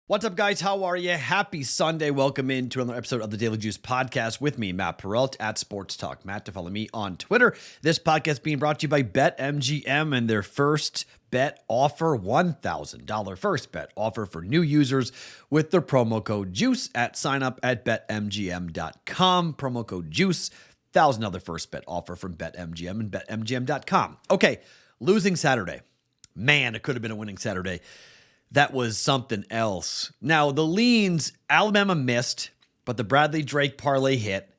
What's up, guys? How are you? Happy Sunday. Welcome into another episode of the Daily Juice podcast with me, Matt Perrault at Sports Talk Matt, to follow me on Twitter. This podcast being brought to you by BetMGM and their first bet offer, $1,000 first bet offer for new users with their promo code JUICE at sign up at BetMGM.com. Promo code JUICE, $1,000 first bet offer from BetMGM and BetMGM.com. Okay, losing Saturday. Man, it could have been a winning Saturday. That was something else. Now, the leans, Alabama missed, but the Bradley Drake parlay hit.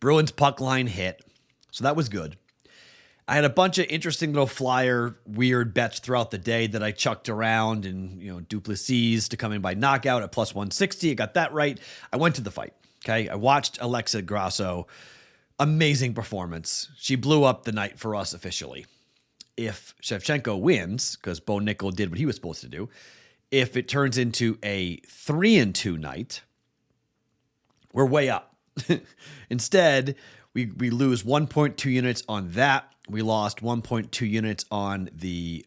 Bruins puck line hit. So that was good. I had a bunch of interesting little flyer, weird bets throughout the day that I chucked around, and, Duplessis to come in by knockout at plus 160. I got that right. I went to the fight. Okay. I watched Alexa Grasso. Amazing performance. She blew up the night for us officially. If Shevchenko wins, because Bo Nickel did what he was supposed to do, if it turns into a 3-2 night, we're way up. Instead, we lose 1.2 units on that. We lost 1.2 units on the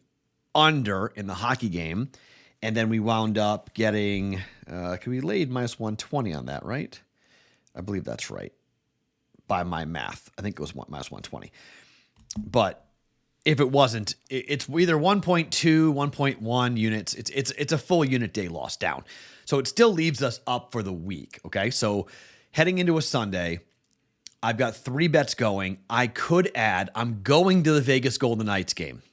under in the hockey game. And then we wound up getting, we laid minus 120 on that, right? I believe that's right. By my math. I think it was minus 120. But if it wasn't, it's either 1.2, 1.1 units. It's a full unit day loss down. So it still leaves us up for the week, okay? So heading into a Sunday, I've got 3 bets going. I could add, I'm going to the Vegas Golden Knights game.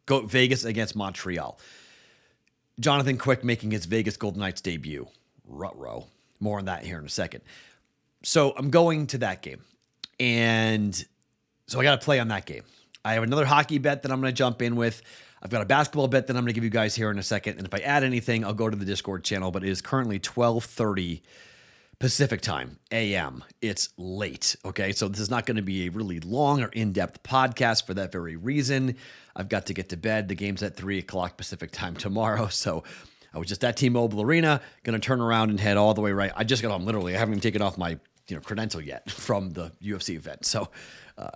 Go Vegas against Montreal. Jonathan Quick making his Vegas Golden Knights debut. Ruh-roh. More on that here in a second. So I'm going to that game. And so I got to play on that game. I have another hockey bet that I'm going to jump in with. I've got a basketball bet that I'm going to give you guys here in a second. And if I add anything, I'll go to the Discord channel. But it is currently 12:30 Pacific time, a.m. It's late, okay? So this is not going to be a really long or in-depth podcast for that very reason. I've got to get to bed. The game's at 3 o'clock Pacific time tomorrow. So I was just at T-Mobile Arena, going to turn around and head all the way right. I just got home, literally. I haven't even taken off my credential yet from the UFC event. So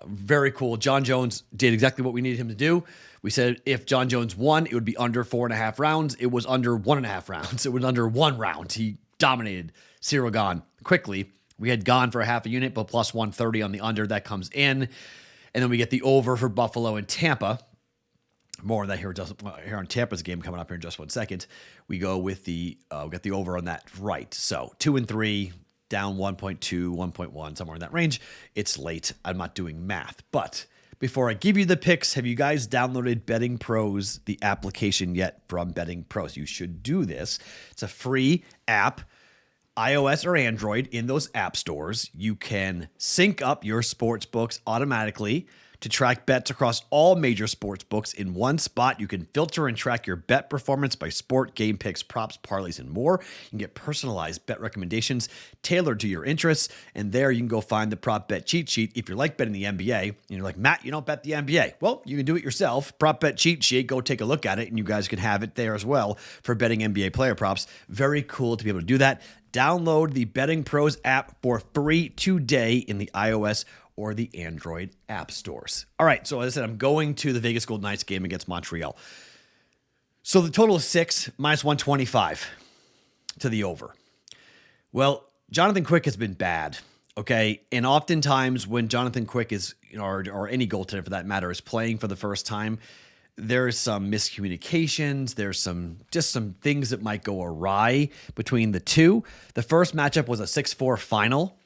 very cool. John Jones did exactly what we needed him to do. We said if John Jones won, it would be under 4.5 rounds. It was under 1.5 rounds. It was under 1 round. He dominated Cyril Gane quickly. We had Gane for a half a unit, but plus 130 on the under. That comes in. And then we get the over for Buffalo and Tampa. More on that here on Tampa's game coming up here in just 1 second. We go with we got the over on that right. So 2 and 3. Down 1.2, 1.1, somewhere in that range. It's late. I'm not doing math. But before I give you the picks, have you guys downloaded BettingPros, the application yet from BettingPros? You should do this. It's a free app, iOS or Android, in those app stores. You can sync up your sports books automatically to track bets across all major sports books in one spot. You can filter and track your bet performance by sport, game picks, props, parlays, and more. You can get personalized bet recommendations tailored to your interests. And there you can go find the prop bet cheat sheet. If you're like betting the NBA and you're like, Matt, you don't bet the NBA. Well, you can do it yourself. Prop bet cheat sheet. Go take a look at it, and you guys can have it there as well for betting NBA player props. Very cool to be able to do that. Download the Betting Pros app for free today in the iOS or the Android app stores. All right, so as I said, I'm going to the Vegas Golden Knights game against Montreal. So the total is 6 minus 125 to the over. Well, Jonathan Quick has been bad, okay? And oftentimes when Jonathan Quick is, or any goaltender for that matter, is playing for the first time, there's some miscommunications. There's some things that might go awry between the two. The first matchup was a 6-4 final.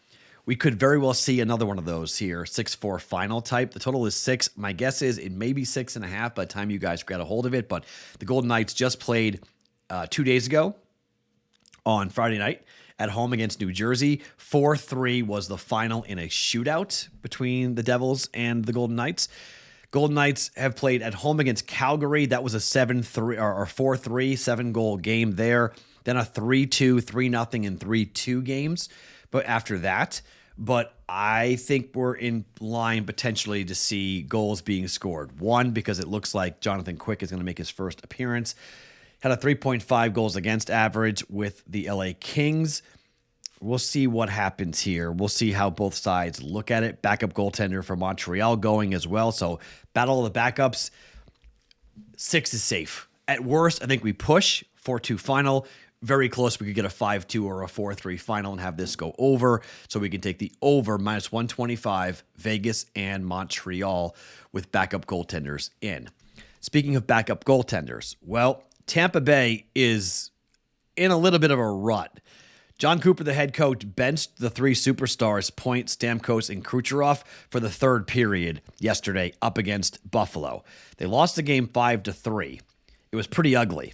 We could very well see another one of those here, 6-4 final type. The total is 6. My guess is it may be 6.5 by the time you guys get a hold of it. But the Golden Knights just played 2 days ago on Friday night at home against New Jersey. 4-3 was the final in a shootout between the Devils and the Golden Knights. Golden Knights have played at home against Calgary. That was a 7-3 or 4-3, 7-goal game there. Then a 3-2, 3-0, and 3-2 games. But after that, I think we're in line potentially to see goals being scored. One, because it looks like Jonathan Quick is going to make his first appearance. Had a 3.5 goals against average with the LA Kings. We'll see what happens here. We'll see how both sides look at it. Backup goaltender for Montreal going as well. So battle of the backups. 6 is safe. At worst, I think we push 4-2 final. very close. We could get a 5-2 or a 4-3 final and have this go over. So we can take the over minus 125, Vegas and Montreal with backup goaltenders in. Speaking of backup goaltenders, well, Tampa Bay is in a little bit of a rut. John Cooper, the head coach, benched the three superstars, Point, Stamkos, and Kucherov, for the third period yesterday up against Buffalo. They lost the game 5-3. It was pretty ugly.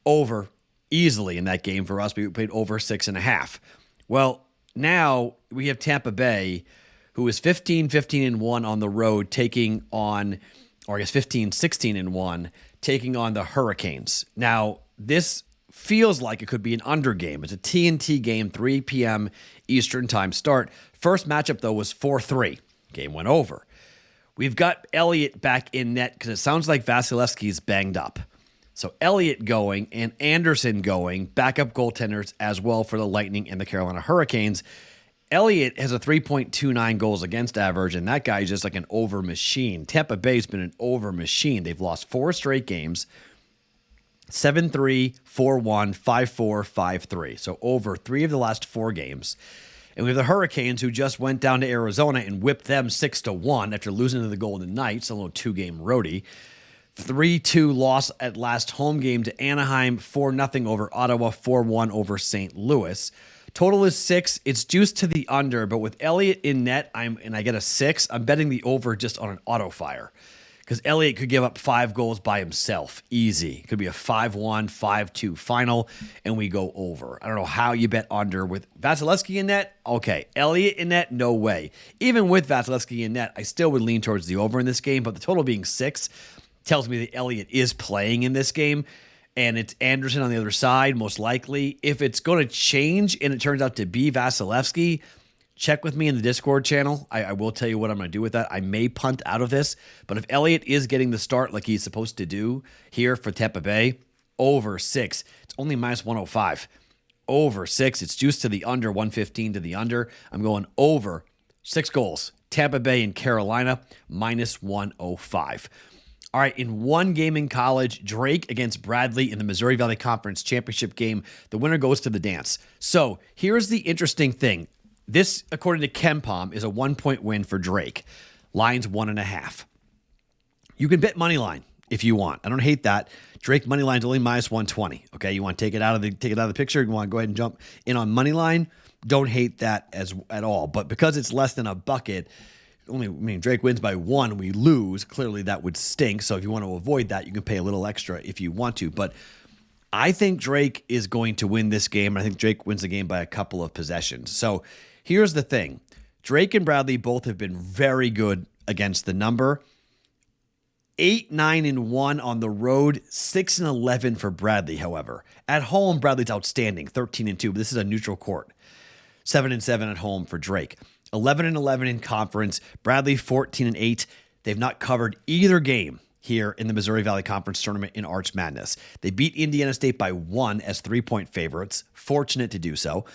Over easily in that game for us. We played over 6.5. Well, now we have Tampa Bay, who is 15-15-1 on the road, taking on, or I guess 15-16-1, taking on the Hurricanes. Now, this feels like it could be an under game. It's a TNT game, 3 p.m. Eastern time start. First matchup, though, was 4-3. Game went over. We've got Elliott back in net because it sounds like Vasilevsky's banged up. So Elliott going and Anderson going, backup goaltenders as well for the Lightning and the Carolina Hurricanes. Elliott has a 3.29 goals against average, and that guy is just like an over machine. Tampa Bay's been an over machine. They've lost 4 straight games, 7-3, 4-1, 5-4, 5-3. So over 3 of the last 4 games. And we have the Hurricanes, who just went down to Arizona and whipped them 6-1 after losing to the Golden Knights, a little 2-game roadie. 3-2 loss at last home game to Anaheim, 4-0 over Ottawa, 4-1 over St. Louis. Total is 6. It's juiced to the under, but with Elliott in net, and I get a 6, I'm betting the over just on an auto fire. Because Elliott could give up 5 goals by himself. Easy. It could be a 5-1, 5-2 final, and we go over. I don't know how you bet under with Vasilevsky in net. Okay. Elliott in net, no way. Even with Vasilevsky in net, I still would lean towards the over in this game, but the total being 6 tells me that Elliott is playing in this game, and it's Anderson on the other side, most likely. If it's going to change and it turns out to be Vasilevsky, check with me in the Discord channel. I will tell you what I'm going to do with that. I may punt out of this, but if Elliott is getting the start like he's supposed to do here for Tampa Bay, over 6. It's only minus 105. Over 6. It's juiced to the under, 115 to the under. I'm going over 6 goals. Tampa Bay and Carolina, minus 105. All right, in one game in college, Drake against Bradley in the Missouri Valley Conference Championship game. The winner goes to the dance. So here's the interesting thing. This, according to KenPom, is a 1-point win for Drake. Line's 1.5. You can bet money line if you want. I don't hate that. Drake money line's only minus 120. Okay, you want to take it out of the picture? You want to go ahead and jump in on money line? Don't hate that at all. But because it's less than a bucket. Drake wins by 1, we lose. Clearly, that would stink. So if you want to avoid that, you can pay a little extra if you want to. But I think Drake is going to win this game. And I think Drake wins the game by a couple of possessions. So here's the thing. Drake and Bradley both have been very good against the number. 8-9-1 on the road, 6-11 for Bradley, however. At home, Bradley's outstanding, 13-2. But this is a neutral court. 7-7 at home for Drake. 11-11 in conference. Bradley 14-8. They've not covered either game here in the Missouri Valley Conference Tournament in Arch Madness. They beat Indiana State by 1 as 3-point favorites. Fortunate to do so.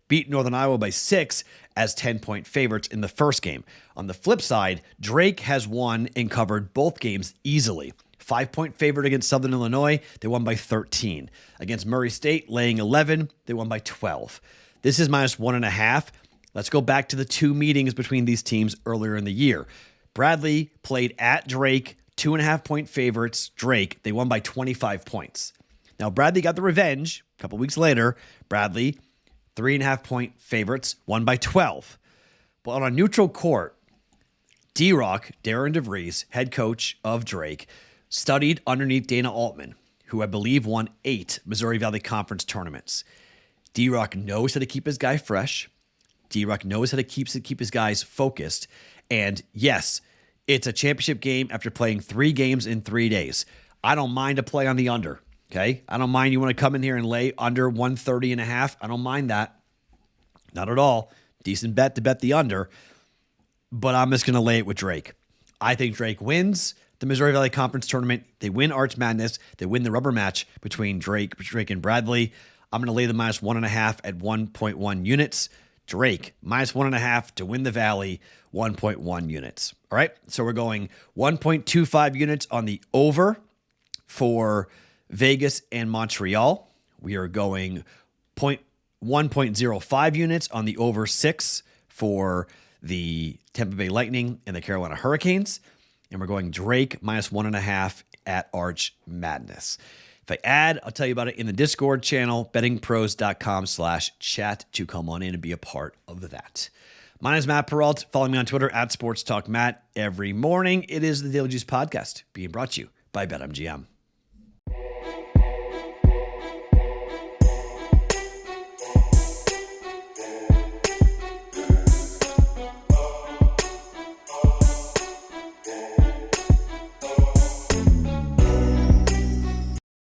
Beat Northern Iowa by 6 as 10-point favorites in the first game. On the flip side, Drake has won and covered both games easily. 5-point favorite against Southern Illinois. They won by 13. Against Murray State, laying 11. They won by 12. This is minus 1.5. Let's go back to the 2 meetings between these teams earlier in the year. Bradley played at Drake, 2.5-point favorites. Drake, they won by 25 points. Now, Bradley got the revenge a couple weeks later. Bradley, 3.5-point favorites, won by 12. But on a neutral court, D-Rock, Darren DeVries, head coach of Drake, studied underneath Dana Altman, who I believe won 8 Missouri Valley Conference tournaments. D-Rock knows how to keep his guy fresh. D-Rock knows how to keep his guys focused. And yes, it's a championship game after playing 3 games in 3 days. I don't mind a play on the under, okay? I don't mind you want to come in here and lay under 130.5. I don't mind that. Not at all. Decent bet to bet the under. But I'm just going to lay it with Drake. I think Drake wins the Missouri Valley Conference Tournament. They win Arch Madness. They win the rubber match between Drake and Bradley. I'm going to lay the minus 1.5 at 1.1 units. Drake, minus 1.5 to win the Valley, 1.1 units. All right, so we're going 1.25 units on the over for Vegas and Montreal, We are going 1.05 units on the over 6 for the Tampa Bay Lightning and the Carolina Hurricanes. And we're going Drake minus 1.5 at Arch Madness. If I add, I'll tell you about it in the Discord channel, bettingpros.com/chat to come on in and be a part of that. My name is Matt Perrault. Follow me on Twitter at SportsTalkMatt. Every morning, it is the Daily Juice Podcast being brought to you by BetMGM.